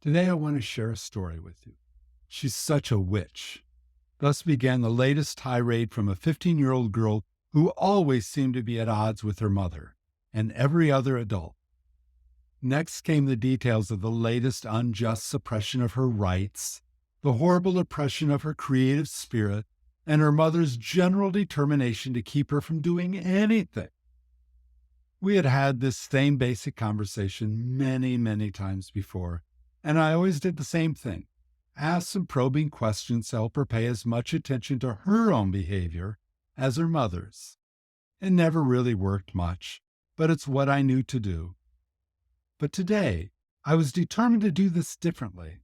Today I want to share a story with you. She's such a witch. Thus began the latest tirade from a 15-year-old girl who always seemed to be at odds with her mother and every other adult. Next came the details of the latest unjust suppression of her rights, the horrible oppression of her creative spirit, and her mother's general determination to keep her from doing anything. We had had this same basic conversation many, many times before, and I always did the same thing. Ask some probing questions to help her pay as much attention to her own behavior as her mother's. It never really worked much, but it's what I knew to do. But today, I was determined to do this differently.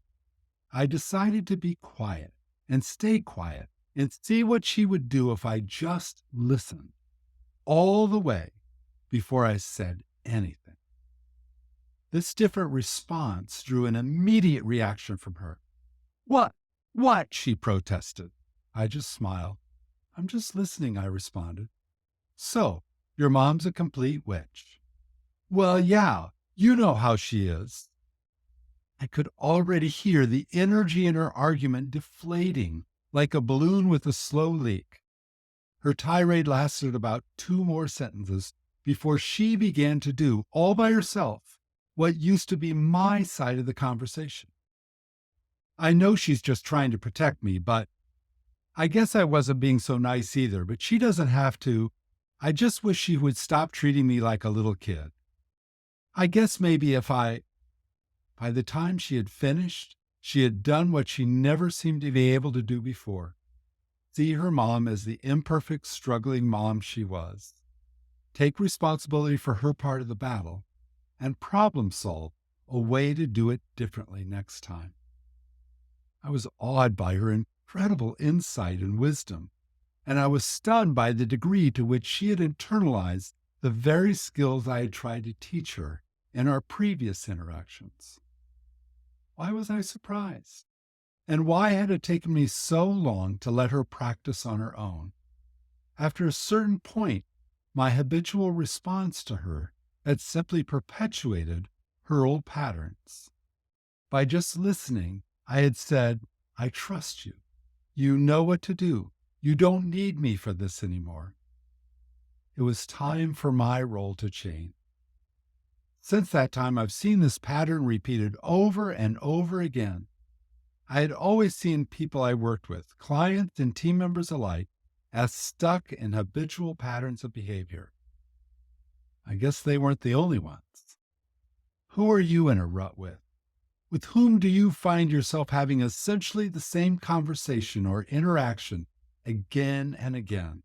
I decided to be quiet and stay quiet and see what she would do if I just listened all the way before I said anything. This different response drew an immediate reaction from her. What? What? She protested. I just smiled. I'm just listening, I responded. So, your mom's a complete witch. Well, yeah, you know how she is. I could already hear the energy in her argument deflating like a balloon with a slow leak. Her tirade lasted about 2 more sentences before she began to do, all by herself, what used to be my side of the conversation. I know she's just trying to protect me, but I guess I wasn't being so nice either, but she doesn't have to. I just wish she would stop treating me like a little kid. I guess maybe by the time she had finished, she had done what she never seemed to be able to do before. See her mom as the imperfect, struggling mom she was. Take responsibility for her part of the battle, and problem solve a way to do it differently next time. I was awed by her incredible insight and wisdom, and I was stunned by the degree to which she had internalized the very skills I had tried to teach her in our previous interactions. Why was I surprised? And why had it taken me so long to let her practice on her own? After a certain point, my habitual response to her had simply perpetuated her old patterns. By just listening, I had said, I trust you. You know what to do. You don't need me for this anymore. It was time for my role to change. Since that time, I've seen this pattern repeated over and over again. I had always seen people I worked with, clients and team members alike, as stuck in habitual patterns of behavior. I guess they weren't the only ones. Who are you in a rut with? With whom do you find yourself having essentially the same conversation or interaction again and again?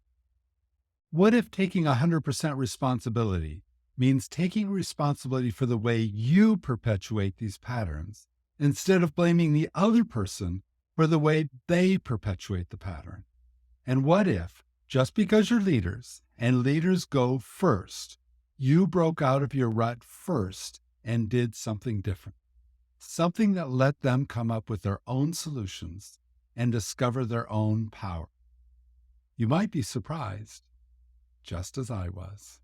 What if taking 100% responsibility means taking responsibility for the way you perpetuate these patterns instead of blaming the other person for the way they perpetuate the pattern? And what if, just because you're leaders and leaders go first, you broke out of your rut first and did something different? Something that let them come up with their own solutions and discover their own power. You might be surprised, just as I was.